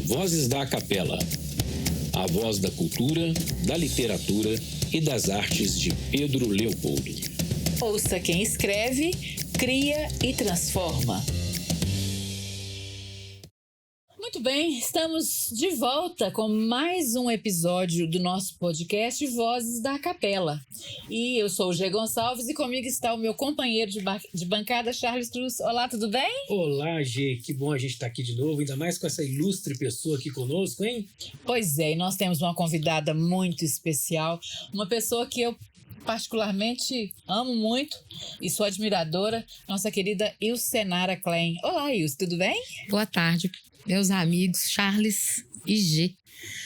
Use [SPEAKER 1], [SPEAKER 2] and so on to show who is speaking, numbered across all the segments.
[SPEAKER 1] Vozes da Capela. A voz da cultura, da literatura e das artes de Pedro Leopoldo.
[SPEAKER 2] Ouça quem escreve, cria e transforma. Muito bem, estamos de volta com mais um episódio do nosso podcast Vozes da Capela. E eu sou o G. Gonçalves e comigo está o meu companheiro de bancada, Charles Cruz. Olá, tudo bem?
[SPEAKER 3] Olá, G. Que bom a gente estar aqui de novo, ainda mais com essa ilustre pessoa aqui conosco, hein?
[SPEAKER 2] Pois é, e nós temos uma convidada muito especial, uma pessoa que eu particularmente amo muito e sou admiradora, nossa querida Ilsenara Klein. Olá, Ilse, tudo bem?
[SPEAKER 4] Boa tarde, meus amigos Charles e G.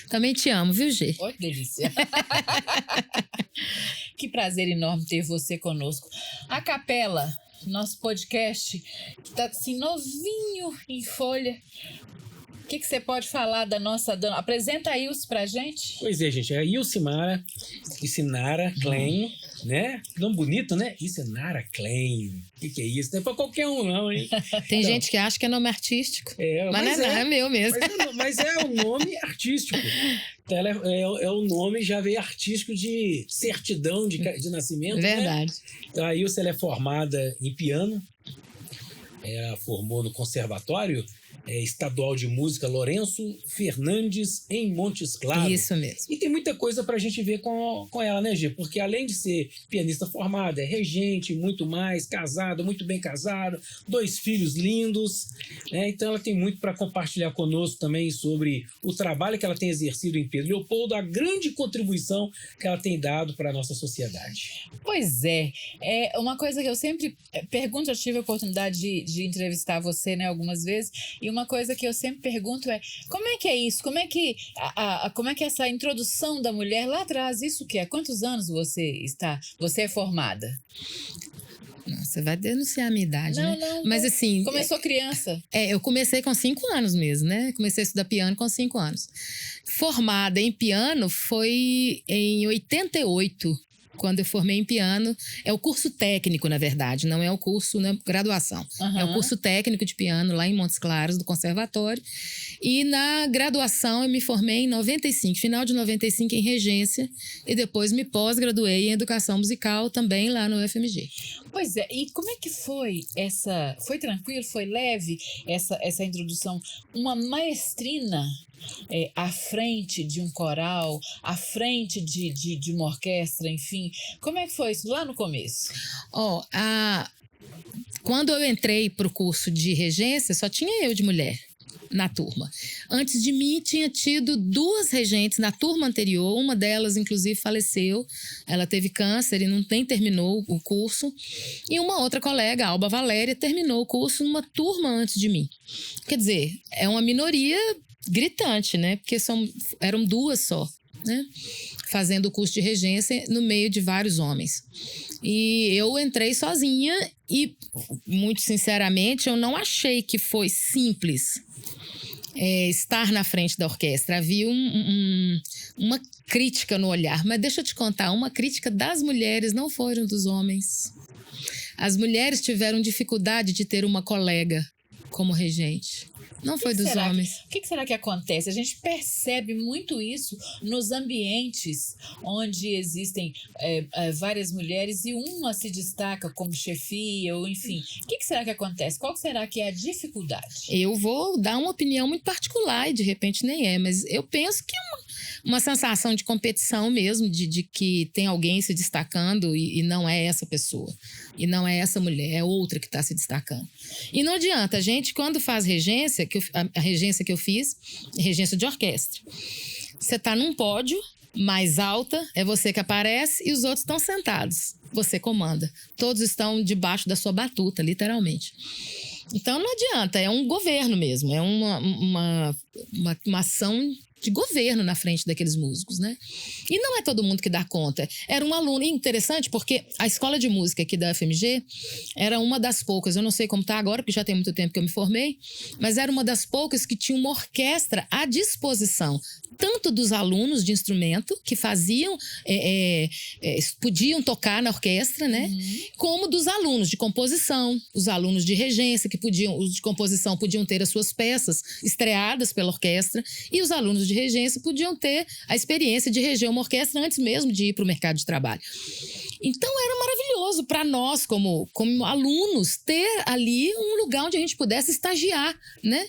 [SPEAKER 4] Também te amo, viu, G?
[SPEAKER 2] Oi, que delícia. Que prazer enorme ter você conosco. A Capela, nosso podcast, está assim novinho em folha. O que você pode falar da nossa... Apresenta a Ilse pra gente.
[SPEAKER 3] Pois é, gente, é a Ilsenara Klein, né? Nome bonito, né? Ilsenara Klein. O que é isso? Não é pra qualquer um, não, hein?
[SPEAKER 4] Tem gente que acha que é nome artístico, mas não é meu mesmo.
[SPEAKER 3] Mas é um nome artístico. Então, é o nome, já veio artístico de certidão de nascimento.
[SPEAKER 4] Verdade.
[SPEAKER 3] Né? Então, a Ilse, ela é formada em piano. Ela formou no Conservatório Estadual de Música Lourenço Fernandes, em Montes Claros.
[SPEAKER 4] Isso mesmo.
[SPEAKER 3] E tem muita coisa pra gente ver com ela, né, Gê? Porque além de ser pianista formada, é regente, muito mais, casada, muito bem casada, 2 filhos lindos, né? Então ela tem muito para compartilhar conosco também sobre o trabalho que ela tem exercido em Pedro Leopoldo, a grande contribuição que ela tem dado para a nossa sociedade.
[SPEAKER 2] Pois é. É uma coisa que eu sempre pergunto, eu tive a oportunidade de entrevistar você, né, algumas vezes, e uma coisa que eu sempre pergunto é, como é que é isso? Como é que, como é que essa introdução da mulher lá atrás, isso que é? Quantos anos você é formada?
[SPEAKER 4] Não, você vai denunciar a minha idade,
[SPEAKER 2] não,
[SPEAKER 4] né?
[SPEAKER 2] Não,
[SPEAKER 4] mas assim...
[SPEAKER 2] Começou criança.
[SPEAKER 4] Eu comecei com 5 anos mesmo, né? Comecei a estudar piano com 5 anos. Formada em piano foi em 88. Quando eu formei em piano, é o curso técnico, na verdade, não é o curso, né, graduação.
[SPEAKER 2] Uhum.
[SPEAKER 4] É o curso técnico de piano lá em Montes Claros, do Conservatório. E na graduação eu me formei em 95, final de 95 em regência, e depois me pós-graduei em educação musical também lá no UFMG.
[SPEAKER 2] Pois é, e como é que foi foi tranquilo, foi leve essa introdução? Uma maestrina à frente de um coral, à frente de uma orquestra, enfim. Como é que foi isso lá no começo?
[SPEAKER 4] Quando eu entrei para o curso de regência, só tinha eu de mulher na turma. Antes de mim, tinha tido 2 regentes na turma anterior. Uma delas, inclusive, faleceu. Ela teve câncer e nem terminou o curso. E uma outra colega, a Alba Valéria, terminou o curso numa turma antes de mim. Quer dizer, é uma minoria gritante, né? Porque eram 2 só, né? Fazendo o curso de regência no meio de vários homens. E eu entrei sozinha e, muito sinceramente, eu não achei que foi simples estar na frente da orquestra. Havia uma crítica no olhar. Mas deixa eu te contar, uma crítica das mulheres, não foram dos homens. As mulheres tiveram dificuldade de ter uma colega como regente. Não foi dos homens.
[SPEAKER 2] O que será que acontece? A gente percebe muito isso nos ambientes onde existem várias mulheres e uma se destaca como chefia, ou enfim. O que será que acontece? Qual será que é a dificuldade?
[SPEAKER 4] Eu vou dar uma opinião muito particular e de repente nem é, mas eu penso que é uma sensação de competição mesmo, de que tem alguém se destacando e não é essa pessoa. E não é essa mulher, é outra que está se destacando. E não adianta, a gente quando faz regência, a regência que eu fiz, regência de orquestra, você está num pódio mais alta, é você que aparece e os outros estão sentados. Você comanda. Todos estão debaixo da sua batuta, literalmente. Então não adianta, é um governo mesmo, é uma ação de governo na frente daqueles músicos, né? E não é todo mundo que dá conta. Era um aluno, e interessante porque a escola de música aqui da UFMG era uma das poucas, eu não sei como está agora, porque já tem muito tempo que eu me formei, mas era uma das poucas que tinha uma orquestra à disposição, tanto dos alunos de instrumento, que faziam, podiam tocar na orquestra, né? Como dos alunos de composição, os alunos de regência, os de composição podiam ter as suas peças estreadas pela orquestra, e os alunos de regência podiam ter a experiência de reger uma orquestra antes mesmo de ir para o mercado de trabalho. Então era maravilhoso para nós, como alunos, ter ali um lugar onde a gente pudesse estagiar, né?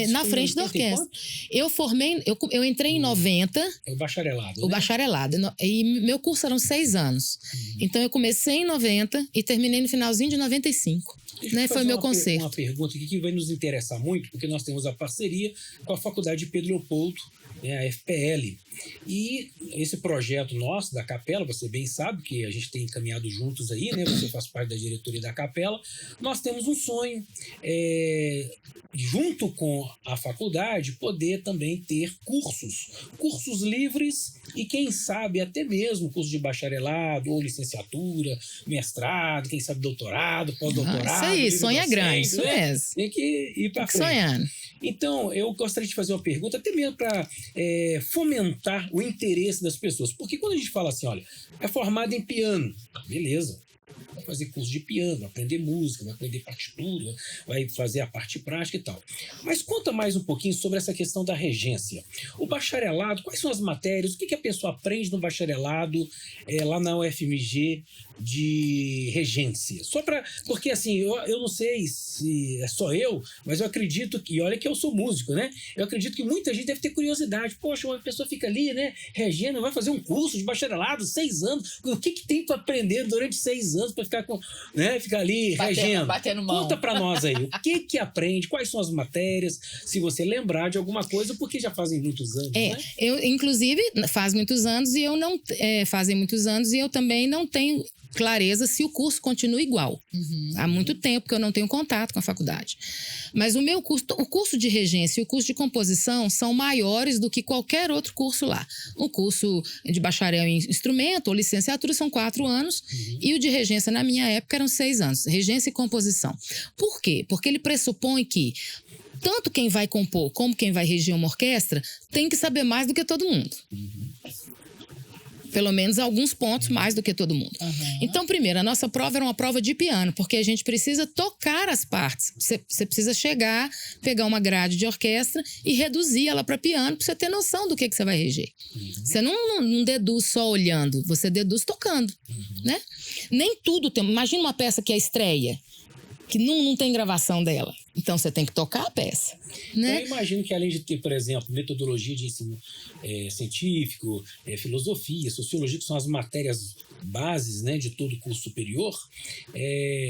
[SPEAKER 4] Na frente da orquestra. Eu entrei em 90.
[SPEAKER 3] É o bacharelado,
[SPEAKER 4] O
[SPEAKER 3] né?
[SPEAKER 4] bacharelado. E meu curso eram 6 anos. Então eu comecei em 90 e terminei no finalzinho de 95. Né? Foi o meu concerto.
[SPEAKER 3] Uma pergunta aqui que vai nos interessar muito, porque nós temos a parceria com a Faculdade de Pedro Leopoldo, né, a FPL. E esse projeto nosso, da Capela, você bem sabe que a gente tem caminhado juntos aí, né? Você faz parte da diretoria da Capela. Nós temos um sonho, junto com a faculdade, poder também ter cursos livres e, quem sabe, até mesmo curso de bacharelado ou licenciatura, mestrado, quem sabe doutorado, pós-doutorado.
[SPEAKER 4] Isso aí, sonha grande, isso mesmo.
[SPEAKER 3] Tem que ir para frente.
[SPEAKER 4] Sonhando.
[SPEAKER 3] Então, eu gostaria de fazer uma pergunta, até mesmo para fomentar o interesse das pessoas. Porque quando a gente fala assim, olha, é formado em piano, beleza. Vai fazer curso de piano, vai aprender música, vai aprender partitura, vai fazer a parte prática e tal. Mas conta mais um pouquinho sobre essa questão da regência. O bacharelado, quais são as matérias? O que a pessoa aprende no bacharelado lá na UFMG de regência? Porque assim, eu não sei se é só eu, mas eu acredito que, e olha que eu sou músico, né? Eu acredito que muita gente deve ter curiosidade. Poxa, uma pessoa fica ali, né, regendo, vai fazer um curso de bacharelado, 6 anos. O que tem para aprender durante 6 anos para ficar ali regendo?
[SPEAKER 2] Batendo mão.
[SPEAKER 3] Conta para nós aí, o que aprende, quais são as matérias, se você lembrar de alguma coisa, porque já fazem muitos anos, né?
[SPEAKER 4] Inclusive, fazem muitos anos e eu também não tenho clareza se o curso continua igual. Há muito tempo que eu não tenho contato com a faculdade. Mas o curso de regência e o curso de composição são maiores do que qualquer outro curso lá. O curso de bacharel em instrumento ou licenciatura são 4 anos e o de regência, na minha época, eram 6 anos. Regência e composição. Por quê? Porque ele pressupõe que tanto quem vai compor como quem vai reger uma orquestra tem que saber mais do que todo mundo. Pelo menos alguns pontos mais do que todo mundo. Então, primeiro, a nossa prova era uma prova de piano, porque a gente precisa tocar as partes. Você precisa chegar, pegar uma grade de orquestra e reduzir ela para piano, para você ter noção do que você vai reger. Você não deduz só olhando, você deduz tocando, né? Nem tudo tem... Imagina uma peça que é estreia, que não tem gravação dela. Então, você tem que tocar a peça, né?
[SPEAKER 3] Eu imagino que, além de ter, por exemplo, metodologia de ensino científico, filosofia, sociologia, que são as matérias bases, né, de todo curso superior,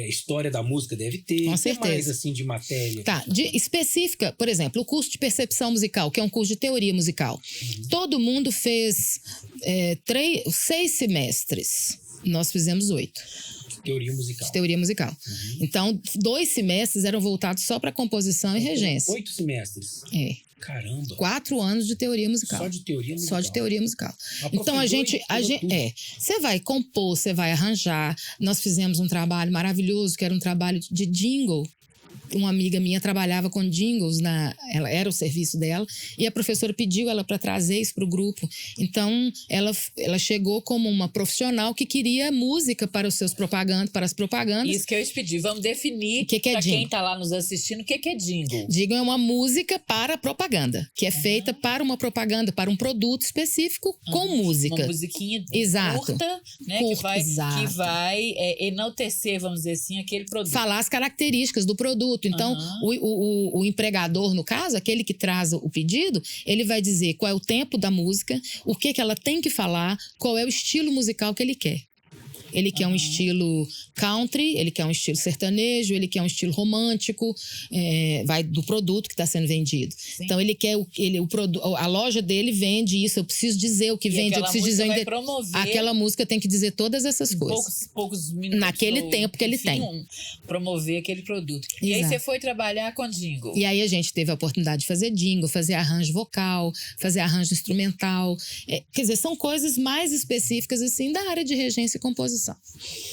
[SPEAKER 3] história da música deve ter.
[SPEAKER 4] Com certeza.
[SPEAKER 3] Mais, assim, de matéria.
[SPEAKER 4] Tá, específica, por exemplo, o curso de percepção musical, que é um curso de teoria musical. Todo mundo fez 6 semestres. Nós fizemos 8.
[SPEAKER 3] Teoria musical.
[SPEAKER 4] De teoria musical. Então, 2 semestres eram voltados só para composição e regência.
[SPEAKER 3] 8 semestres. Caramba.
[SPEAKER 4] 4 anos de teoria musical.
[SPEAKER 3] Só de teoria musical.
[SPEAKER 4] Só de teoria musical. Então, você vai compor, você vai arranjar. Nós fizemos um trabalho maravilhoso, que era um trabalho de jingle. Uma amiga minha trabalhava com jingles, ela era o serviço dela, e a professora pediu ela para trazer isso para o grupo. Então, ela chegou como uma profissional que queria música para os seus propagandas, para as propagandas.
[SPEAKER 2] Isso que eu pedi. Vamos definir
[SPEAKER 4] para
[SPEAKER 2] quem está lá nos assistindo o que é jingle.
[SPEAKER 4] Jingle é uma música para propaganda, que é feita para uma propaganda, para um produto específico com música.
[SPEAKER 2] Uma musiquinha curta, né? Que vai enaltecer, vamos dizer assim, aquele produto.
[SPEAKER 4] Falar as características do produto. Então, o empregador, no caso, aquele que traz o pedido, ele vai dizer qual é o tempo da música, o que ela tem que falar, qual é o estilo musical que ele quer. Ele quer um estilo country, ele quer um estilo sertanejo, ele quer um estilo romântico, vai do produto que está sendo vendido.
[SPEAKER 2] Sim.
[SPEAKER 4] Então ele quer a loja dele vende isso, eu preciso dizer o que vende, eu preciso dizer aquela música tem que dizer todas essas coisas.
[SPEAKER 2] Poucos minutos.
[SPEAKER 4] Naquele tempo que ele tem.
[SPEAKER 2] Promover aquele produto. E aí você foi trabalhar com jingle.
[SPEAKER 4] E aí a gente teve a oportunidade de fazer jingle, fazer arranjo vocal, fazer arranjo instrumental. Quer dizer, são coisas mais específicas assim da área de regência e composição.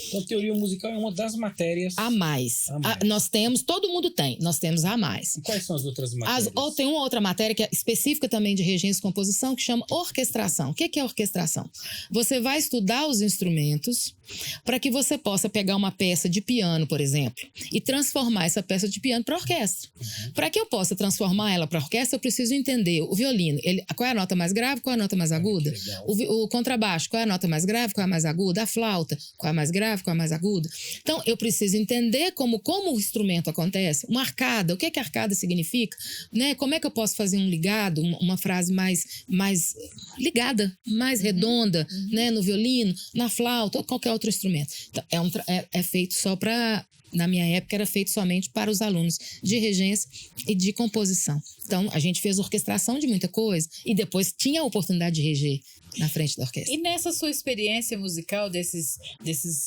[SPEAKER 3] Então, teoria musical é uma das matérias.
[SPEAKER 4] A mais. Nós temos, todo mundo tem, nós temos a mais.
[SPEAKER 3] E quais são as outras matérias?
[SPEAKER 4] Ou tem uma outra matéria que é específica também de regência e composição que chama orquestração. O que é orquestração? Você vai estudar os instrumentos para que você possa pegar uma peça de piano, por exemplo, e transformar essa peça de piano para orquestra. Para que eu possa transformar ela para orquestra, eu preciso entender o violino. Qual é a nota mais grave, qual é a nota mais aguda? O contrabaixo, qual é a nota mais grave, qual é a mais aguda? A flauta, qual é a mais grave, qual é a mais aguda? Então, eu preciso entender como o instrumento acontece. Uma arcada, o que que arcada significa? Né? Como é que eu posso fazer um ligado, uma frase mais ligada, mais redonda, né? No violino, na flauta ou qualquer outro instrumento. Então, é feito só para... Na minha época, era feito somente para os alunos de regência e de composição. Então, a gente fez orquestração de muita coisa e depois tinha a oportunidade de reger na frente da orquestra.
[SPEAKER 2] E nessa sua experiência musical desses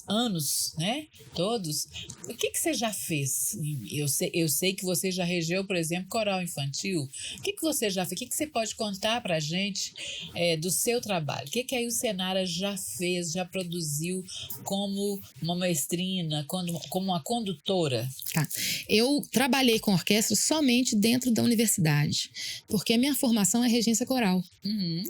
[SPEAKER 2] anos, né, todos, o que você já fez? Eu sei que você já regeu, por exemplo, coral infantil. O que você já fez? O que você pode contar pra gente do seu trabalho? O que aí o Senara já fez, já produziu como uma maestrina, como uma condutora?
[SPEAKER 4] Tá. Eu trabalhei com orquestra somente dentro da universidade, porque a minha formação é regência coral,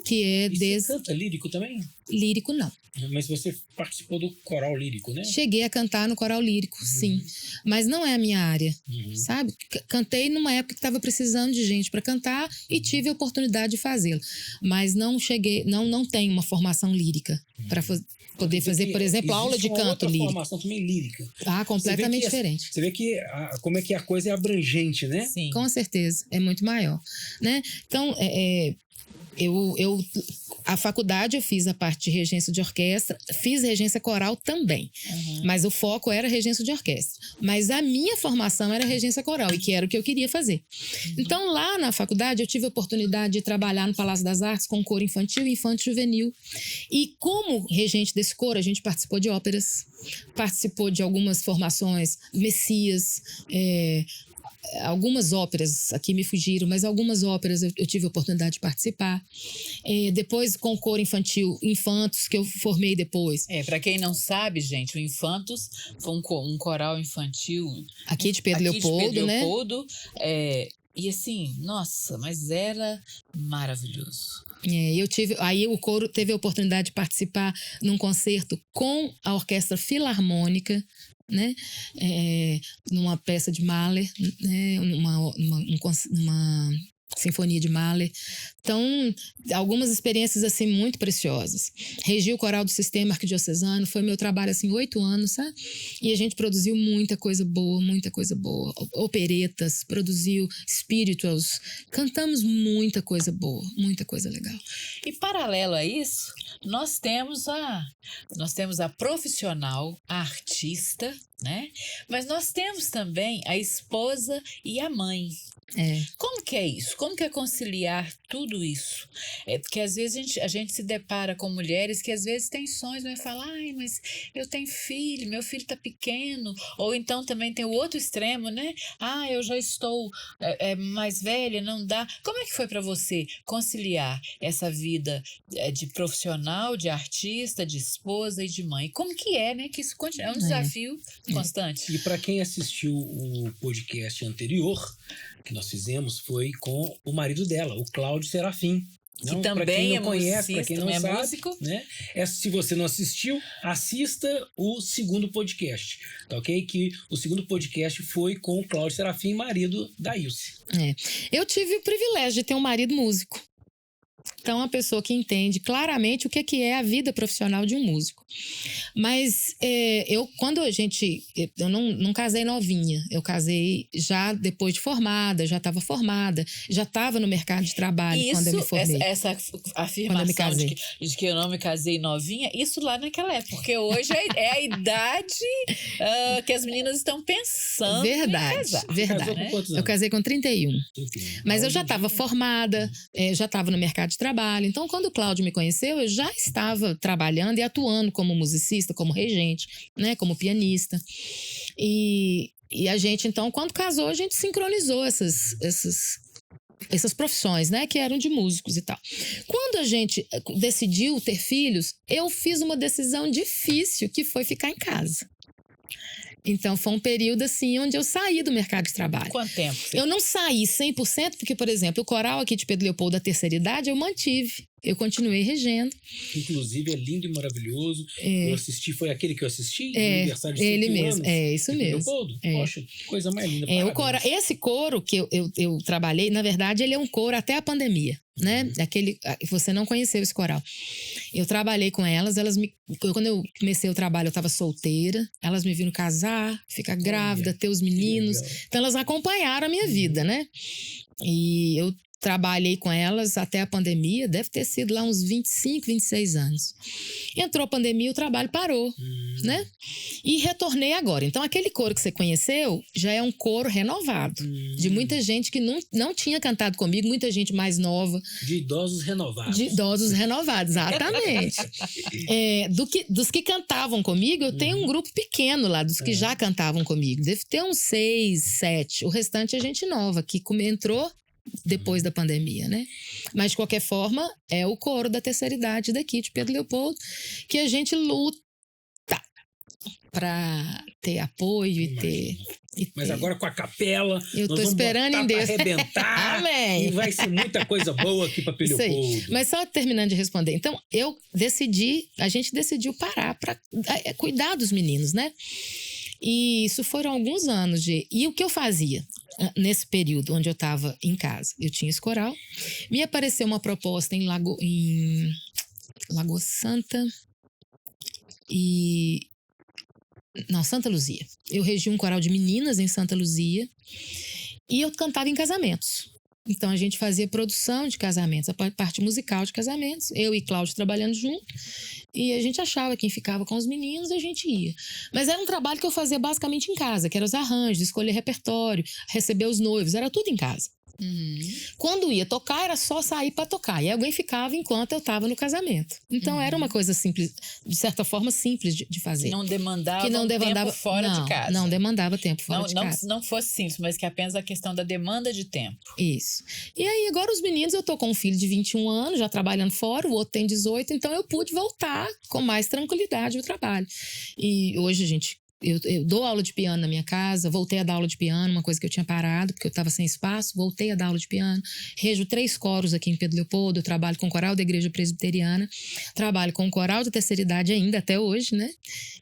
[SPEAKER 4] que é
[SPEAKER 3] Você canta lírico também?
[SPEAKER 4] Lírico, não.
[SPEAKER 3] Mas você participou do coral lírico, né?
[SPEAKER 4] Cheguei a cantar no coral lírico, sim. Mas não é a minha área, sabe? Cantei numa época que estava precisando de gente para cantar e tive a oportunidade de fazê-lo. Mas não tenho uma formação lírica para poder fazer, por exemplo, aula de canto lírico.
[SPEAKER 3] Formação também lírica.
[SPEAKER 4] Completamente diferente.
[SPEAKER 3] Você vê que como é que a coisa é abrangente, né?
[SPEAKER 2] Sim.
[SPEAKER 4] Com certeza, é muito maior, né? Então, a faculdade eu fiz a parte de regência de orquestra, fiz regência coral também, mas o foco era regência de orquestra. Mas a minha formação era regência coral, e que era o que eu queria fazer. Então, lá na faculdade, eu tive a oportunidade de trabalhar no Palácio das Artes com coro infantil e infanto-juvenil. E como regente desse coro, a gente participou de óperas, participou de algumas formações, Messias, algumas óperas aqui me fugiram, mas algumas óperas eu tive a oportunidade de participar. Depois com o coro infantil, Infantos, que eu formei depois.
[SPEAKER 2] Para quem não sabe, gente, o Infantos foi um coral infantil
[SPEAKER 4] aqui de Pedro Leopoldo, né?
[SPEAKER 2] E assim, nossa, mas era maravilhoso.
[SPEAKER 4] Aí o coro teve a oportunidade de participar num concerto com a Orquestra Filarmônica, né? Numa peça de Mahler, né? Numa sinfonia de Mahler. Então, algumas experiências assim muito preciosas. Regi o coral do Sistema Arquidiocesano, foi meu trabalho assim 8 anos, sabe? E a gente produziu muita coisa boa. Operetas, produziu spirituals, cantamos muita coisa boa, muita coisa legal.
[SPEAKER 2] E paralelo a isso, nós temos a profissional, a artista, né? Mas nós temos também a esposa e a mãe. Como que é isso? Como que é conciliar tudo isso? Porque às vezes a gente se depara com mulheres que às vezes têm sonhos, né? Fala, mas eu tenho filho, meu filho tá pequeno. Ou então também tem o outro extremo, né? Eu já estou mais velha, não dá. Como é que foi para você conciliar essa vida de profissional, de artista, de esposa e de mãe? Como que é, né? Que isso é um desafio constante.
[SPEAKER 3] E para quem assistiu o podcast anterior que nós fizemos, foi com o marido dela, o Cláudio Serafim.
[SPEAKER 2] Que também é
[SPEAKER 3] conhece, para quem não sabe,
[SPEAKER 2] músico.
[SPEAKER 3] Né? Se você não assistiu, assista o segundo podcast, tá ok? Que o segundo podcast foi com o Cláudio Serafim, marido da Ilse.
[SPEAKER 4] Eu tive o privilégio de ter um marido músico. Então, é uma pessoa que entende claramente o que é a vida profissional de um músico. Mas eu não casei novinha. Eu casei já depois de formada, já estava no mercado de trabalho quando eu me formei.
[SPEAKER 2] Essa afirmação de que eu não me casei novinha, isso lá naquela época. Porque hoje é a idade que as meninas estão pensando em casar.
[SPEAKER 3] Casou com quantos anos?
[SPEAKER 4] Eu casei com 31. Mas eu já estava formada, já estava no mercado de trabalho. Então, quando o Cláudio me conheceu, eu já estava trabalhando e atuando como musicista, como regente, né, como pianista. E a gente, então, quando casou, a gente sincronizou essas profissões, né, que eram de músicos e tal. Quando a gente decidiu ter filhos, eu fiz uma decisão difícil, que foi ficar em casa. Então, foi um período, assim, onde eu saí do mercado de trabalho.
[SPEAKER 2] Quanto tempo?
[SPEAKER 4] Eu não saí 100%, porque, por exemplo, o coral aqui de Pedro Leopoldo da terceira idade, eu mantive. Eu continuei regendo.
[SPEAKER 3] Inclusive, é lindo e maravilhoso. Eu assisti, foi aquele que eu assisti? No aniversário de 51
[SPEAKER 4] ele mesmo.
[SPEAKER 3] anos,
[SPEAKER 4] É, isso mesmo.
[SPEAKER 3] Leopoldo? Poxa, que coisa mais linda.
[SPEAKER 4] Esse coro que eu trabalhei, na verdade, ele é um coro até a pandemia, né? Você não conheceu esse coral. Eu trabalhei com elas, quando eu comecei o trabalho, eu estava solteira, elas me viram casar, ficar grávida, ter os meninos. Então, elas acompanharam a minha vida, né? E eu trabalhei com elas até a pandemia, deve ter sido lá uns 25, 26 anos. Entrou a pandemia, o trabalho parou, né? E retornei agora. Então, aquele coro que você conheceu já é um coro renovado. De muita gente que não tinha cantado comigo, muita gente mais nova.
[SPEAKER 3] De idosos renovados.
[SPEAKER 4] De idosos renovados, exatamente. Dos que cantavam comigo, eu tenho um grupo pequeno lá, dos que já cantavam comigo. Deve ter uns 6, 7. O restante é gente nova, que entrou depois da pandemia, né? Mas, de qualquer forma, é o coro da terceira idade daqui de Pedro Leopoldo, que a gente luta para ter apoio e ter...
[SPEAKER 3] Mas agora com a capela,
[SPEAKER 4] eu tô esperando em Deus
[SPEAKER 3] arrebentar.
[SPEAKER 4] Amém.
[SPEAKER 3] E vai ser muita coisa boa aqui para Pedro Leopoldo.
[SPEAKER 4] Mas só terminando de responder. Então, a gente decidiu parar para cuidar dos meninos, né? E isso foram alguns anos E o que eu fazia nesse período onde eu estava em casa? Eu tinha esse coral. Me apareceu uma proposta em Lagoa Santa Santa Luzia. Eu regi um coral de meninas em Santa Luzia e eu cantava em casamentos. Então, a gente fazia produção de casamentos, a parte musical de casamentos, eu e Cláudio trabalhando junto, e a gente achava quem ficava com os meninos e a gente ia. Mas era um trabalho que eu fazia basicamente em casa, que era os arranjos, escolher repertório, receber os noivos, era tudo em casa. Quando ia tocar, era só sair para tocar. E alguém ficava enquanto eu estava no casamento. Então, era uma coisa simples, de certa forma simples de fazer.
[SPEAKER 2] Não demandava tempo fora de casa.
[SPEAKER 4] Não demandava tempo fora de casa.
[SPEAKER 2] Não fosse simples, mas que apenas a questão da demanda de tempo.
[SPEAKER 4] Isso. E aí, agora os meninos, eu tô com um filho de 21 anos, já trabalhando fora, o outro tem 18, então eu pude voltar com mais tranquilidade ao trabalho. E hoje, eu dou aula de piano na minha casa, voltei a dar aula de piano, uma coisa que eu tinha parado, porque eu estava sem espaço, voltei a dar aula de piano, rejo 3 coros aqui em Pedro Leopoldo, eu trabalho com o coral da Igreja Presbiteriana, trabalho com o coral de terceira idade ainda, até hoje, né?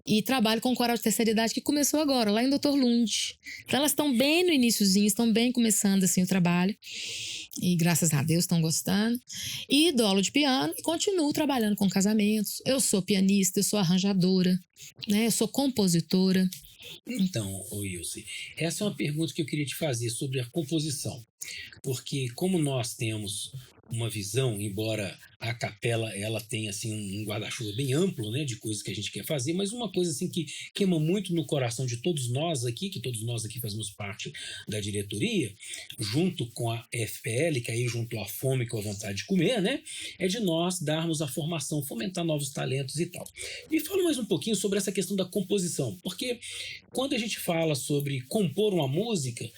[SPEAKER 4] E trabalho com o coral de terceira idade que começou agora, lá em Doutor Lund. Então elas estão bem no iniciozinho, estão bem começando assim o trabalho. E graças a Deus estão gostando. E dou aula de piano e continuo trabalhando com casamentos. Eu sou pianista, eu sou arranjadora, né? Eu sou compositora.
[SPEAKER 3] Então, Ilse, essa é uma pergunta que eu queria te fazer sobre a composição. Porque como nós temos uma visão, embora a capela ela tenha assim um guarda-chuva bem amplo, né, de coisas que a gente quer fazer, mas uma coisa assim que queima muito no coração de todos nós aqui, que todos nós aqui fazemos parte da diretoria, junto com a FPL, que aí junto à fome com a vontade de comer, né, é de nós darmos a formação, fomentar novos talentos e tal. Me fala mais um pouquinho sobre essa questão da composição, porque quando a gente fala sobre compor uma música,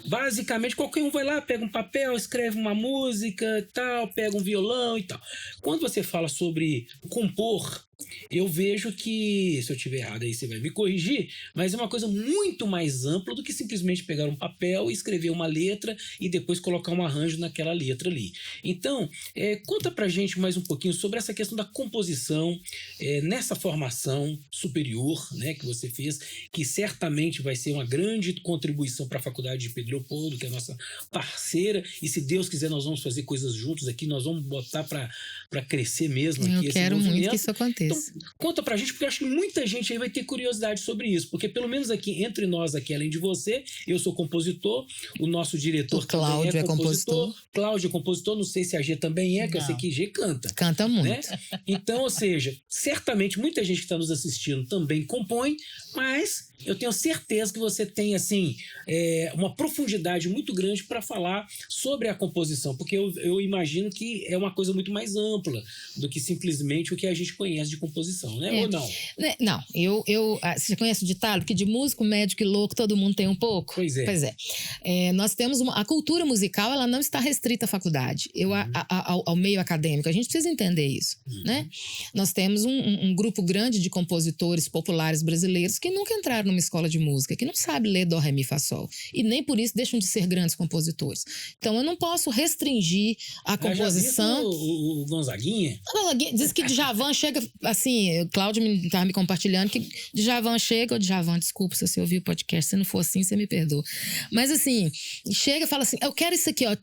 [SPEAKER 3] basicamente, qualquer um vai lá, pega um papel, escreve uma música, tal, pega um violão e tal. Quando você fala sobre compor, eu vejo que, se eu estiver errado aí você vai me corrigir, mas é uma coisa muito mais ampla do que simplesmente pegar um papel e escrever uma letra e depois colocar um arranjo naquela letra ali. Então, conta pra gente mais um pouquinho sobre essa questão da composição nessa formação superior, né, que você fez, que certamente vai ser uma grande contribuição para a Faculdade de Pedro Pedro Leopoldo, que é a nossa parceira, e se Deus quiser nós vamos fazer coisas juntos aqui, nós vamos botar para crescer mesmo aqui
[SPEAKER 4] Eu quero
[SPEAKER 3] esse
[SPEAKER 4] muito
[SPEAKER 3] movimento.
[SPEAKER 4] que isso aconteça.
[SPEAKER 3] Então, conta pra gente, porque eu acho que muita gente aí vai ter curiosidade sobre isso, porque pelo menos aqui, entre nós aqui, além de você, eu sou compositor, o nosso diretor
[SPEAKER 4] O Cláudio
[SPEAKER 3] também
[SPEAKER 4] é compositor.
[SPEAKER 3] Cláudio é compositor, não sei se a G também é, que eu sei que G canta.
[SPEAKER 4] Canta muito.
[SPEAKER 3] Né? Então, ou seja, certamente muita gente que está nos assistindo também compõe, mas eu tenho certeza que você tem assim uma profundidade muito grande para falar sobre a composição, porque eu imagino que é uma coisa muito mais ampla do que simplesmente o que a gente conhece de composição, né? Ou não?
[SPEAKER 4] Não, você conhece o ditado que de músico, médico e louco todo mundo tem um pouco?
[SPEAKER 3] Pois é.
[SPEAKER 4] Pois é. Nós temos a cultura musical, ela não está restrita à faculdade, ao meio acadêmico. A gente precisa entender isso, né? Nós temos um grupo grande de compositores populares brasileiros que nunca entraram numa escola de música, que não sabe ler dó, ré, mi, fá, sol. E nem por isso deixam de ser grandes compositores. Então eu não posso restringir a composição.
[SPEAKER 3] Já o Gonzaguinha?
[SPEAKER 4] Diz que Djavan chega, assim, o Cláudio estava me compartilhando que Djavan chega, Djavan, desculpa se você ouviu o podcast, se não for assim, você me perdoa. Mas assim, chega e fala assim, eu quero isso aqui, ó,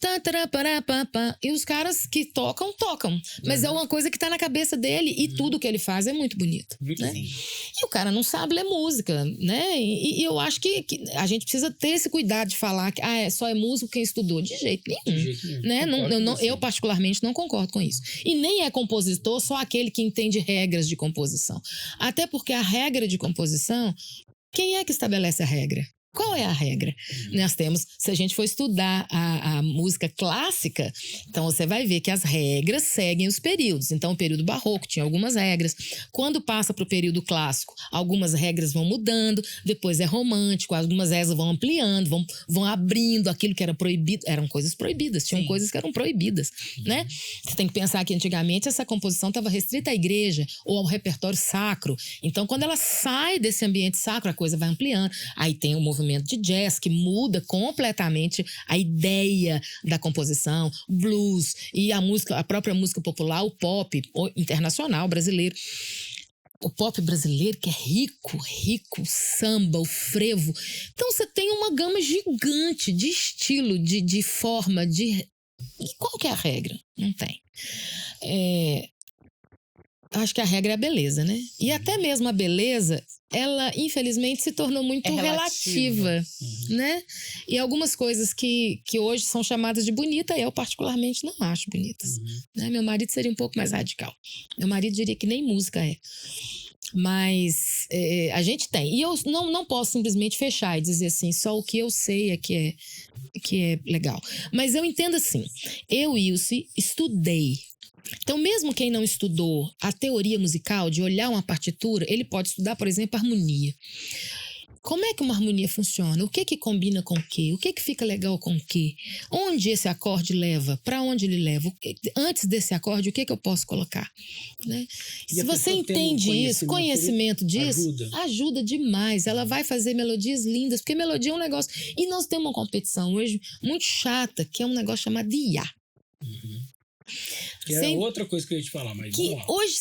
[SPEAKER 4] e os caras que tocam. Mas é uma coisa que tá na cabeça dele e tudo que ele faz é muito bonito.
[SPEAKER 3] Muito
[SPEAKER 4] né?
[SPEAKER 3] lindo.
[SPEAKER 4] E o cara não sabe ler música, né? E eu acho que a gente precisa ter esse cuidado de falar que só é músico quem estudou. De jeito nenhum.
[SPEAKER 3] De jeito nenhum.
[SPEAKER 4] Né? Eu, particularmente, não concordo com isso. E nem é compositor só aquele que entende regras de composição. Até porque a regra de composição, quem é que estabelece a regra? Qual é a regra? Nós temos, se a gente for estudar a música clássica, então você vai ver que as regras seguem os períodos. Então, o período barroco tinha algumas regras. Quando passa para o período clássico, algumas regras vão mudando, depois é romântico, algumas regras vão ampliando, vão abrindo aquilo que era proibido. Eram coisas proibidas, tinham coisas que eram proibidas, né? Você tem que pensar que antigamente essa composição estava restrita à igreja ou ao repertório sacro. Então, quando ela sai desse ambiente sacro, a coisa vai ampliando. Aí tem o movimento de jazz que muda completamente a ideia da composição, blues e a própria música popular, o pop internacional brasileiro. O pop brasileiro que é rico, o samba, o frevo. Então você tem uma gama gigante de estilo, de forma, E qual que é a regra? Não tem. Acho que a regra é a beleza, né? E até mesmo a beleza, ela infelizmente se tornou muito relativa, né? E algumas coisas que hoje são chamadas de bonita, eu particularmente não acho bonitas. Né? Meu marido seria um pouco mais radical. Meu marido diria que nem música é. Mas a gente tem. E eu não posso simplesmente fechar e dizer assim, só o que eu sei que é legal. Mas eu entendo assim, eu, Ilse, estudei. Então, mesmo quem não estudou a teoria musical, de olhar uma partitura, ele pode estudar, por exemplo, harmonia. Como é que uma harmonia funciona? O que combina com o quê? O que fica legal com o quê? Onde esse acorde leva? Para onde ele leva? Antes desse acorde, o que eu posso colocar? Né? Se você entende isso, conhecimento disso, ajuda demais. Ela vai fazer melodias lindas, porque melodia é um negócio... E nós temos uma competição hoje muito chata, que é um negócio chamado de IA.
[SPEAKER 3] Que era outra coisa que eu ia te falar, mas
[SPEAKER 4] que hoje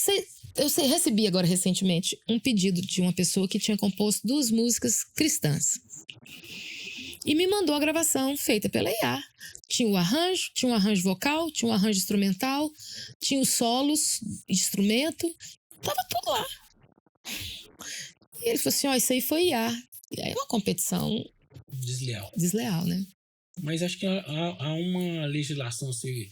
[SPEAKER 4] eu recebi agora recentemente um pedido de uma pessoa que tinha composto 2 músicas cristãs e me mandou a gravação feita pela IA. Tinha um arranjo vocal, tinha um arranjo instrumental, tinha os solos de instrumento, tava tudo lá. E ele falou assim, isso aí foi IA. E aí é uma competição desleal, né?
[SPEAKER 3] Mas acho que há uma legislação a ser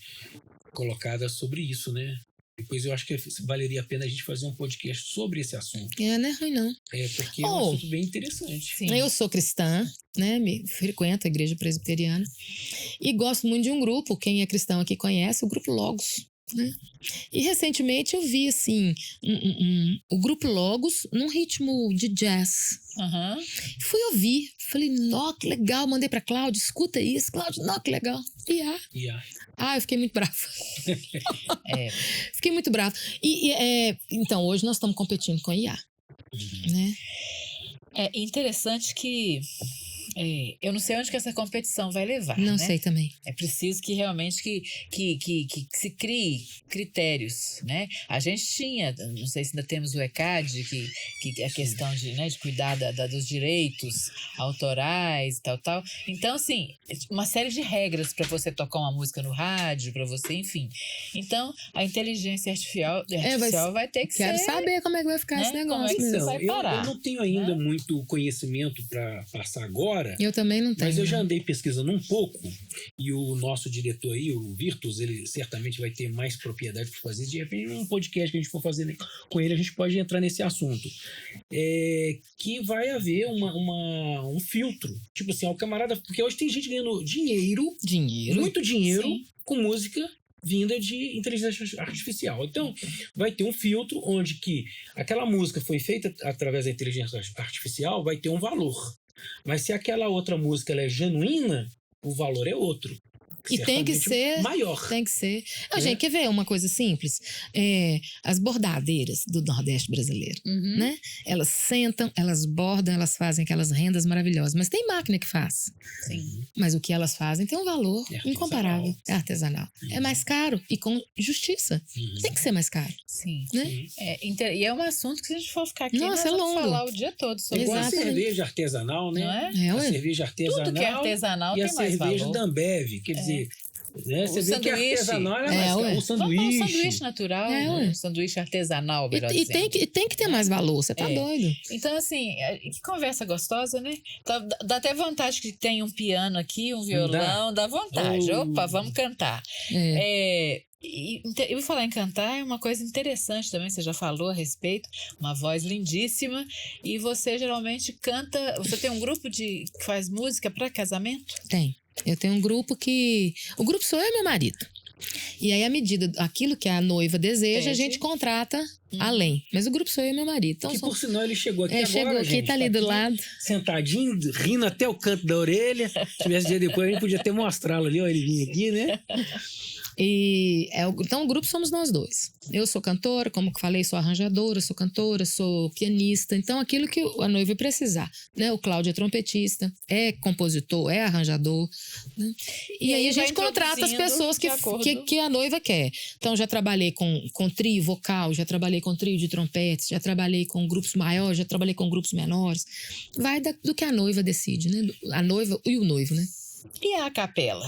[SPEAKER 3] colocada sobre isso, né? Depois eu acho que valeria a pena a gente fazer um podcast sobre esse assunto.
[SPEAKER 4] Não é ruim, não.
[SPEAKER 3] Porque é um assunto bem interessante.
[SPEAKER 2] Sim.
[SPEAKER 4] Eu sou cristã, né? Frequento a igreja presbiteriana e gosto muito de um grupo, quem é cristão aqui conhece, o Grupo Logos. Né? E recentemente eu vi assim o Grupo Logos num ritmo de jazz. Fui ouvir, falei, que legal, mandei pra Cláudia, escuta isso, Cláudia, que legal. Eu fiquei muito brava. Fiquei muito brava. Então, hoje nós estamos competindo com a IA. Né?
[SPEAKER 2] É interessante que Eu não sei onde que essa competição vai levar,
[SPEAKER 4] Não
[SPEAKER 2] né?
[SPEAKER 4] sei também.
[SPEAKER 2] É preciso que realmente que se crie critérios, né? A gente tinha, não sei se ainda temos o ECAD, que é a questão de, né, de cuidar dos direitos autorais e tal. Então, assim, uma série de regras para você tocar uma música no rádio, para você, enfim. Então, a inteligência artificial vai ter que
[SPEAKER 4] Quero
[SPEAKER 2] ser...
[SPEAKER 4] saber como é que vai ficar
[SPEAKER 2] né?
[SPEAKER 4] esse
[SPEAKER 2] Como é
[SPEAKER 4] negócio
[SPEAKER 2] que
[SPEAKER 4] mesmo.
[SPEAKER 2] isso vai parar,
[SPEAKER 3] eu não tenho ainda muito conhecimento para passar agora,
[SPEAKER 4] Eu também não tenho.
[SPEAKER 3] mas eu já andei pesquisando um pouco, e o nosso diretor aí, o Virtus, ele certamente vai ter mais propriedade para fazer. De repente, num podcast que a gente for fazer com ele, a gente pode entrar nesse assunto. Que vai haver um filtro. Tipo assim, o camarada... Porque hoje tem gente ganhando dinheiro, muito dinheiro,
[SPEAKER 2] Sim.
[SPEAKER 3] com música vinda de inteligência artificial. Então, vai ter um filtro onde que aquela música foi feita através da inteligência artificial, vai ter um valor. Mas se aquela outra música ela é genuína, o valor é outro.
[SPEAKER 4] E tem que
[SPEAKER 3] Certamente
[SPEAKER 4] ser
[SPEAKER 3] maior.
[SPEAKER 4] Tem que ser. Gente, quer ver uma coisa simples? As bordadeiras do Nordeste brasileiro,
[SPEAKER 2] Uhum.
[SPEAKER 4] né? Elas sentam, elas bordam, elas fazem aquelas rendas maravilhosas. Mas tem máquina que faz.
[SPEAKER 2] Sim.
[SPEAKER 4] Mas o que elas fazem tem um valor
[SPEAKER 3] É artesanal.
[SPEAKER 4] incomparável. É artesanal. É mais caro e com justiça. Tem que ser mais caro.
[SPEAKER 2] Sim.
[SPEAKER 4] Né?
[SPEAKER 2] E é um assunto que se a gente for ficar aqui,
[SPEAKER 4] Nossa,
[SPEAKER 2] nós
[SPEAKER 4] é
[SPEAKER 2] vamos
[SPEAKER 4] longo.
[SPEAKER 2] falar o dia todo sobre
[SPEAKER 3] Igual a
[SPEAKER 2] isso.
[SPEAKER 4] Exatamente.
[SPEAKER 3] cerveja artesanal, né?
[SPEAKER 2] Não é?
[SPEAKER 4] É,
[SPEAKER 3] A
[SPEAKER 4] ué.
[SPEAKER 3] cerveja artesanal.
[SPEAKER 2] Tudo que é artesanal
[SPEAKER 3] e
[SPEAKER 2] tem
[SPEAKER 3] a
[SPEAKER 2] mais
[SPEAKER 3] cerveja
[SPEAKER 2] valor.
[SPEAKER 3] da Ambev. Quer dizer, né? Você vê que
[SPEAKER 2] sanduíche.
[SPEAKER 3] artesanal é mais
[SPEAKER 4] É,
[SPEAKER 3] caro.
[SPEAKER 4] ué.
[SPEAKER 3] O sanduíche.
[SPEAKER 2] Vamos um sanduíche natural,
[SPEAKER 4] É,
[SPEAKER 2] né?
[SPEAKER 4] ué.
[SPEAKER 2] Um sanduíche artesanal, melhor
[SPEAKER 4] E
[SPEAKER 2] dizendo.
[SPEAKER 4] tem que ter mais valor, você tá
[SPEAKER 2] É.
[SPEAKER 4] doido.
[SPEAKER 2] Então, assim, que conversa gostosa, né? Dá até vontade que tem um piano aqui, um violão, dá vontade.
[SPEAKER 3] Oh.
[SPEAKER 2] Opa, vamos cantar. Eu vou falar em cantar, é uma coisa interessante também, você já falou a respeito, uma voz lindíssima, e você geralmente canta, você tem um grupo que faz música para casamento?
[SPEAKER 4] Tem. Eu tenho um grupo que... O grupo sou eu e meu marido. E aí, à medida aquilo que a noiva deseja, a
[SPEAKER 2] Pede.
[SPEAKER 4] gente contrata além. Mas o grupo sou eu e meu marido. Então,
[SPEAKER 3] Que
[SPEAKER 4] são...
[SPEAKER 3] por sinal ele chegou aqui agora,
[SPEAKER 4] chegou aqui,
[SPEAKER 3] gente,
[SPEAKER 4] tá ali do
[SPEAKER 3] aqui,
[SPEAKER 4] lado.
[SPEAKER 3] sentadinho, rindo até o canto da orelha. Se tivesse dia depois, a gente podia até mostrá-lo ali, ó, ele vinha aqui, né?
[SPEAKER 4] Então, o grupo somos nós dois. Eu sou cantora, como que falei, sou arranjadora, sou cantora, sou pianista. Então, aquilo que a noiva precisar. Né? O Cláudio é trompetista, é compositor, é arranjador. Né? E aí a
[SPEAKER 2] vai
[SPEAKER 4] gente contrata as pessoas
[SPEAKER 2] de acordo.
[SPEAKER 4] que a noiva quer. Então, já trabalhei com trio vocal, já trabalhei com trio de trompetes, já trabalhei com grupos maiores, já trabalhei com grupos menores. Vai do que a noiva decide, né? A noiva e o noivo, né?
[SPEAKER 2] E a capela?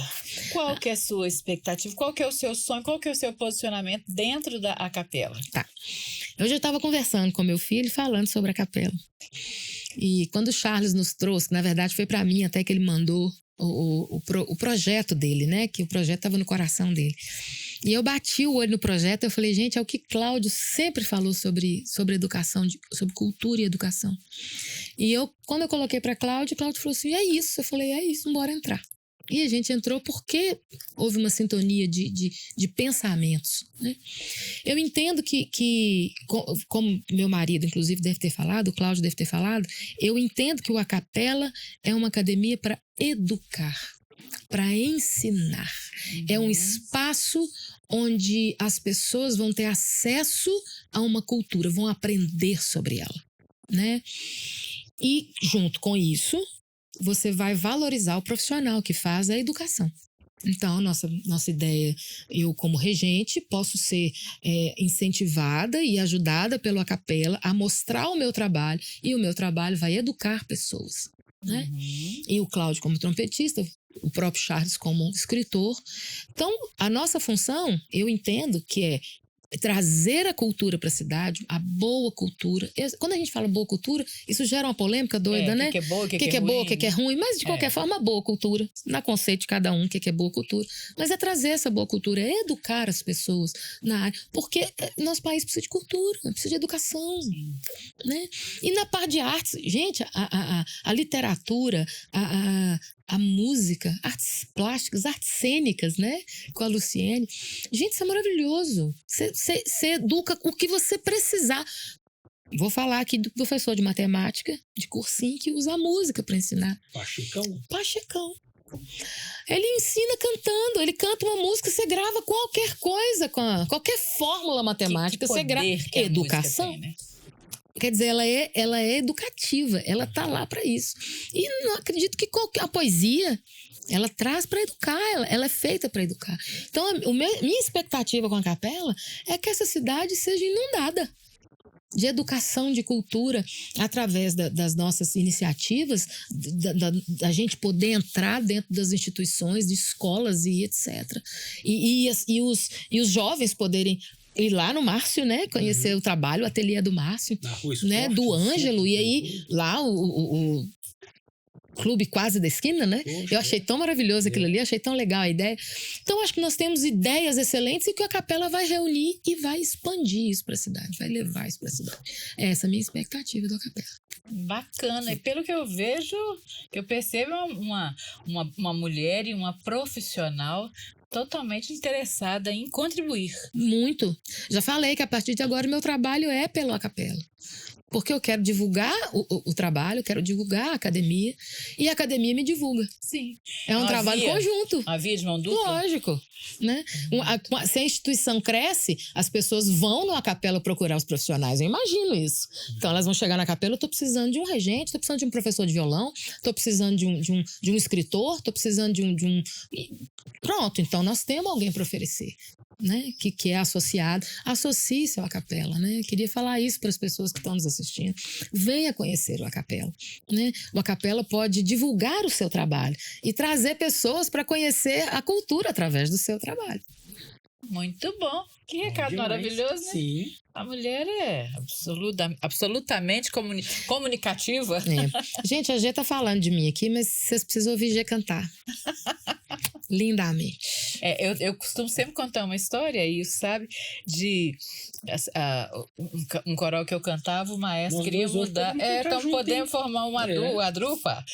[SPEAKER 2] Qual que é a sua expectativa? Qual que é o seu sonho? Qual que é o seu posicionamento dentro da capela?
[SPEAKER 4] Tá. Hoje eu estava conversando com meu filho, falando sobre a capela. E quando o Charles nos trouxe, que na verdade foi para mim até que ele mandou o projeto dele, né? Que o projeto estava no coração dele. E eu bati o olho no projeto e eu falei, gente, é o que Cláudio sempre falou sobre educação, sobre cultura e educação. E quando eu coloquei para Cláudio falou assim, é isso. Eu falei, é isso, bora entrar. E a gente entrou porque houve uma sintonia de pensamentos. Né? Eu entendo que, como meu marido, inclusive, deve ter falado, o Cláudio deve ter falado, eu entendo que o A Capela é uma academia para educar, para ensinar. É um espaço onde as pessoas vão ter acesso a uma cultura, vão aprender sobre ela. Né? E, junto com isso, você vai valorizar o profissional que faz a educação. Então, a nossa ideia, eu como regente, posso ser incentivada e ajudada pelo A Capela a mostrar o meu trabalho, e o meu trabalho vai educar pessoas. Né? E o Cláudio como trompetista, o próprio Charles como escritor. Então, a nossa função, eu entendo que é trazer a cultura para a cidade, a boa cultura. Quando a gente fala boa cultura, isso gera uma polêmica doida, né?
[SPEAKER 2] O que é boa, o que
[SPEAKER 4] é
[SPEAKER 2] ruim,
[SPEAKER 4] boa, o que é ruim, mas de qualquer forma, boa cultura, na conceito de cada um, o que é boa cultura. Mas é trazer essa boa cultura, é educar as pessoas na área, porque nosso país precisa de cultura, precisa de educação. Né? E na parte de artes, gente, a literatura, a música, artes plásticas, artes cênicas, né? Com a Luciene. Gente, isso é maravilhoso. Você educa o que você precisar. Vou falar aqui do professor de matemática, de cursinho, que usa a música para ensinar. Pachecão. Ele ensina cantando, ele canta uma música, você grava qualquer coisa, qualquer fórmula matemática, você grava. Educação.
[SPEAKER 2] Tem, né?
[SPEAKER 4] Quer dizer, ela é educativa, ela tá lá para isso. E não acredito que a poesia, ela traz para educar, ela é feita para educar. Então, minha expectativa com a capela é que essa cidade seja inundada de educação, de cultura, através das nossas iniciativas, da gente poder entrar dentro das instituições, de escolas e etc. E os jovens poderem ir lá no Márcio, né? Conhecer o trabalho, o ateliê do Márcio,
[SPEAKER 3] Na Rua
[SPEAKER 4] né?
[SPEAKER 3] Esporte,
[SPEAKER 4] Do
[SPEAKER 3] no
[SPEAKER 4] Ângelo,
[SPEAKER 3] centro,
[SPEAKER 4] e aí lá o Clube Quase da Esquina, né?
[SPEAKER 3] Poxa,
[SPEAKER 4] Eu achei tão maravilhoso aquilo ali, achei tão legal a ideia. Então, acho que nós temos ideias excelentes e que a capela vai reunir e vai expandir isso para a cidade, vai levar isso para a cidade. Essa é a minha expectativa da capela.
[SPEAKER 2] Bacana. E pelo que eu vejo, que eu percebo, é uma mulher e uma profissional totalmente interessada em contribuir.
[SPEAKER 4] Muito. Já falei que a partir de agora o meu trabalho é pela capela. Porque eu quero divulgar o trabalho, eu quero divulgar a academia, e a academia me divulga.
[SPEAKER 2] Sim.
[SPEAKER 4] É um trabalho conjunto.
[SPEAKER 2] Uma via de mão dupla?
[SPEAKER 4] Lógico. Né? Se a instituição cresce, as pessoas vão numa capela procurar os profissionais. Eu imagino isso. Então elas vão chegar na capela, eu estou precisando de um regente, estou precisando de um professor de violão, estou precisando de um escritor, estou precisando de um... Pronto, então nós temos alguém para oferecer. Né? Que é associado, associe-se à capela, né? Queria falar isso para as pessoas que estão nos assistindo. Venha conhecer o Acapela, né? O Acapela pode divulgar o seu trabalho e trazer pessoas para conhecer a cultura através do seu trabalho.
[SPEAKER 2] Muito bom. Que recado
[SPEAKER 3] demais.
[SPEAKER 2] maravilhoso, né?
[SPEAKER 3] Sim.
[SPEAKER 2] A mulher é absolutamente comunicativa.
[SPEAKER 4] É. Gente, a Gê tá falando de mim aqui, mas vocês precisam ouvir Gê cantar. Lindamente.
[SPEAKER 2] Eu costumo sempre contar uma história, e isso sabe, de um coral que eu cantava, o maestro
[SPEAKER 3] Nós
[SPEAKER 2] queria
[SPEAKER 3] dois
[SPEAKER 2] mudar.
[SPEAKER 3] podemos cantar
[SPEAKER 2] Então
[SPEAKER 3] junto,
[SPEAKER 2] podemos
[SPEAKER 3] hein?
[SPEAKER 2] formar uma drupa.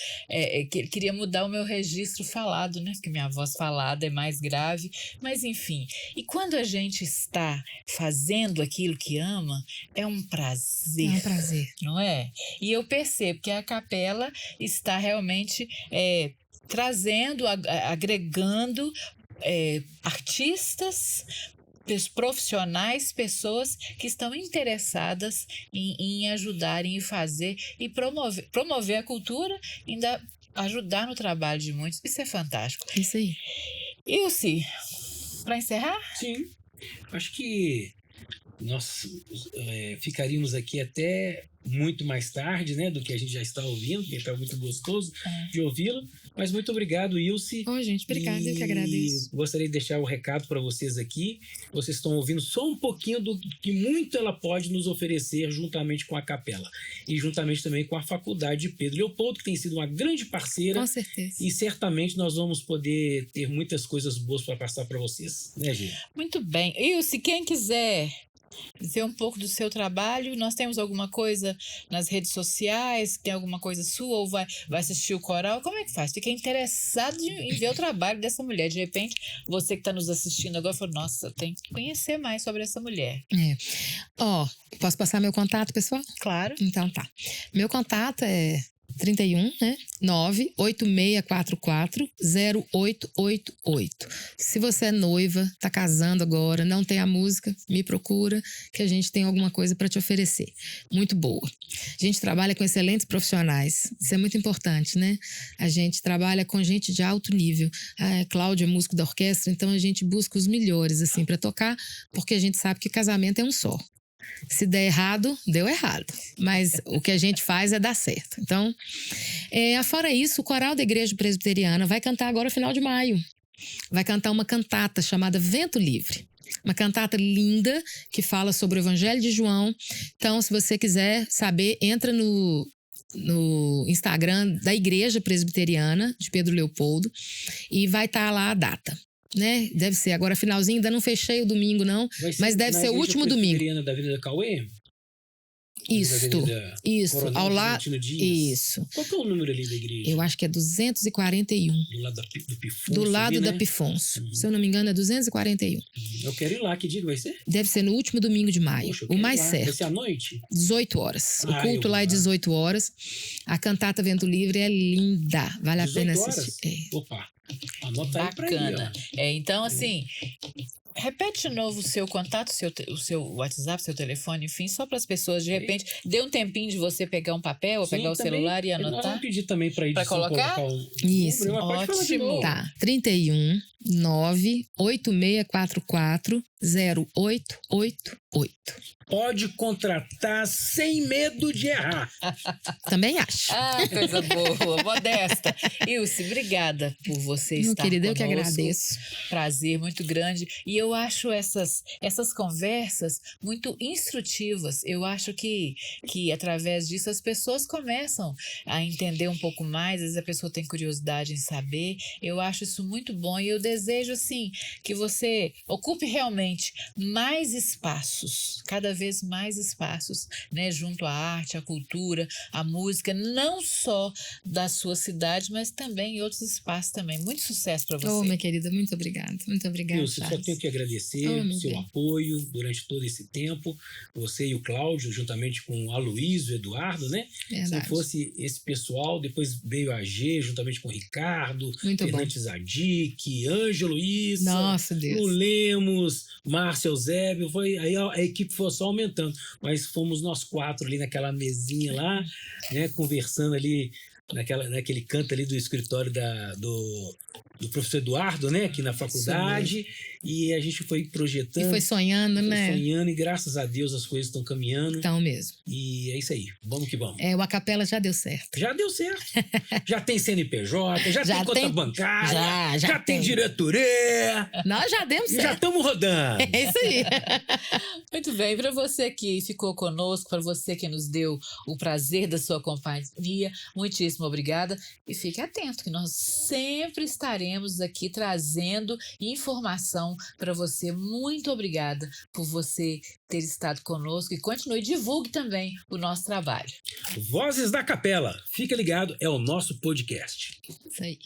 [SPEAKER 2] Que ele queria mudar o meu registro falado, né? Porque minha voz falada é mais grave. Mas enfim. E quando a gente está fazendo aquilo que ama, é um prazer.
[SPEAKER 4] É um prazer.
[SPEAKER 2] Não é? E eu percebo que a capela está realmente trazendo, agregando artistas, profissionais, pessoas que estão interessadas em ajudarem e fazer e promover a cultura e ainda ajudar no trabalho de muitos. Isso é fantástico.
[SPEAKER 4] Isso aí.
[SPEAKER 2] Ilse, para encerrar?
[SPEAKER 3] Sim. Acho que nós ficaríamos aqui até muito mais tarde, né, do que a gente já está ouvindo, porque está muito gostoso de ouvi-lo. Mas muito obrigado, Ilse.
[SPEAKER 4] Ô, gente, obrigada, eu que agradeço.
[SPEAKER 3] Gostaria de deixar o recado para vocês aqui. Vocês estão ouvindo só um pouquinho do que muito ela pode nos oferecer juntamente com a capela. E juntamente também com a Faculdade de Pedro Leopoldo, que tem sido uma grande parceira.
[SPEAKER 4] Com certeza.
[SPEAKER 3] E certamente nós vamos poder ter muitas coisas boas para passar para vocês. Né, Gê?
[SPEAKER 2] Muito bem. Ilse, quem quiser dizer um pouco do seu trabalho, nós temos alguma coisa nas redes sociais, tem alguma coisa sua, ou vai assistir o coral, como é que faz? Fica interessado em ver o trabalho dessa mulher, de repente você que está nos assistindo agora falou, nossa, eu tenho que conhecer mais sobre essa mulher.
[SPEAKER 4] Posso passar meu contato, pessoal?
[SPEAKER 2] Claro.
[SPEAKER 4] Então tá, meu contato é 31, né? 986440888. Se você é noiva, tá casando agora, não tem a música, me procura que a gente tem alguma coisa para te oferecer. Muito boa. A gente trabalha com excelentes profissionais. Isso é muito importante, né? A gente trabalha com gente de alto nível. A Cláudia é músico da orquestra, então a gente busca os melhores assim para tocar, porque a gente sabe que casamento é um só. Se der errado, deu errado. Mas o que a gente faz é dar certo. Então, fora isso, o coral da Igreja Presbiteriana vai cantar agora no final de maio. Vai cantar uma cantata chamada Vento Livre. Uma cantata linda que fala sobre o Evangelho de João. Então, se você quiser saber, entra no Instagram da Igreja Presbiteriana de Pedro Leopoldo e vai estar lá a data. Né? Deve ser agora finalzinho, ainda não fechei o domingo não, mas deve ser o último domingo.
[SPEAKER 3] Da Avenida Cauê?
[SPEAKER 4] Isso, ao lado. Isso.
[SPEAKER 3] Qual que é o número ali da igreja?
[SPEAKER 4] Eu acho que é 241.
[SPEAKER 3] Do lado do Pifonso.
[SPEAKER 4] Do lado
[SPEAKER 3] ali,
[SPEAKER 4] da
[SPEAKER 3] né?
[SPEAKER 4] Pifonso. Se eu não me engano, é 241.
[SPEAKER 3] Eu quero ir lá. Que dia que vai ser?
[SPEAKER 4] Deve ser no último domingo de maio.
[SPEAKER 3] Poxa,
[SPEAKER 4] o mais
[SPEAKER 3] lá.
[SPEAKER 4] certo.
[SPEAKER 3] Vai ser à noite?
[SPEAKER 4] 18 horas. O culto
[SPEAKER 3] eu
[SPEAKER 4] lá é
[SPEAKER 3] vou lá.
[SPEAKER 4] 18 horas. A cantata Vento Livre é linda. Vale a pena
[SPEAKER 3] 18 horas?
[SPEAKER 4] assistir.
[SPEAKER 3] Opa. Anota aí pra
[SPEAKER 2] Bacana.
[SPEAKER 3] ir, ó.
[SPEAKER 2] Então, assim, repete de novo o seu contato, o seu WhatsApp, seu telefone, enfim, só para as pessoas, de repente, dê um tempinho de você pegar um papel ou pegar o celular e anotar.
[SPEAKER 3] Vamos pedir também para edição
[SPEAKER 2] colocar
[SPEAKER 3] o
[SPEAKER 4] Isso.
[SPEAKER 3] número, mas pode falar de novo.
[SPEAKER 4] Tá. 31 98644 0888.
[SPEAKER 3] Pode contratar sem medo de errar.
[SPEAKER 4] Também acho.
[SPEAKER 2] Ah, coisa boa, Modesta. Ilse, obrigada por você
[SPEAKER 4] Meu
[SPEAKER 2] estar
[SPEAKER 4] querido, eu
[SPEAKER 2] conosco.
[SPEAKER 4] que agradeço.
[SPEAKER 2] Prazer muito grande. E eu acho essas conversas muito instrutivas. Eu acho que através disso as pessoas começam a entender um pouco mais. Às vezes a pessoa tem curiosidade em saber. Eu acho isso muito bom e eu desejo, assim, que você ocupe realmente mais espaços, cada vez mais espaços, né, junto à arte, à cultura, à música, não só da sua cidade, mas também em outros espaços também. Muito sucesso para você.
[SPEAKER 4] Oh, minha querida, muito obrigada. Muito obrigada,
[SPEAKER 3] Eu só
[SPEAKER 4] Charles.
[SPEAKER 3] tenho que agradecer
[SPEAKER 4] Oh,
[SPEAKER 3] o
[SPEAKER 4] meu
[SPEAKER 3] seu
[SPEAKER 4] bem.
[SPEAKER 3] apoio durante todo esse tempo. Você e o Cláudio, juntamente com o Aloysio, o Eduardo, né? Se não
[SPEAKER 4] Verdade.
[SPEAKER 3] fosse esse pessoal, depois veio a G, juntamente com o Ricardo,
[SPEAKER 4] Muito bom.
[SPEAKER 3] Fernandes Zadik, Ângelo Issa,
[SPEAKER 4] Nossa, Deus.
[SPEAKER 3] o Lemos, Márcio Eusébio. Aí a equipe foi só aumentando. Mas fomos nós 4 ali naquela mesinha lá, né? Conversando ali naquele canto ali do escritório do professor Eduardo, né, aqui na faculdade, e a gente foi projetando,
[SPEAKER 4] E foi sonhando, né?
[SPEAKER 3] sonhando, e graças a Deus as coisas estão caminhando,
[SPEAKER 4] Então mesmo.
[SPEAKER 3] e é isso aí, vamos que vamos.
[SPEAKER 4] O A Capela já deu certo.
[SPEAKER 3] Já deu certo, já tem CNPJ, já tem conta bancária,
[SPEAKER 4] já
[SPEAKER 3] tem
[SPEAKER 4] tem.
[SPEAKER 3] diretoria,
[SPEAKER 4] Nós já demos
[SPEAKER 3] já
[SPEAKER 4] certo.
[SPEAKER 3] estamos rodando.
[SPEAKER 4] É isso aí.
[SPEAKER 2] Muito bem, para você que ficou conosco, para você que nos deu o prazer da sua companhia, muitíssimo obrigada e fique atento que nós sempre estaremos aqui trazendo informação para você. Muito obrigada por você ter estado conosco e continue, divulgue também o nosso trabalho.
[SPEAKER 3] Vozes da Capela, fica ligado, é o nosso podcast.
[SPEAKER 4] Isso aí.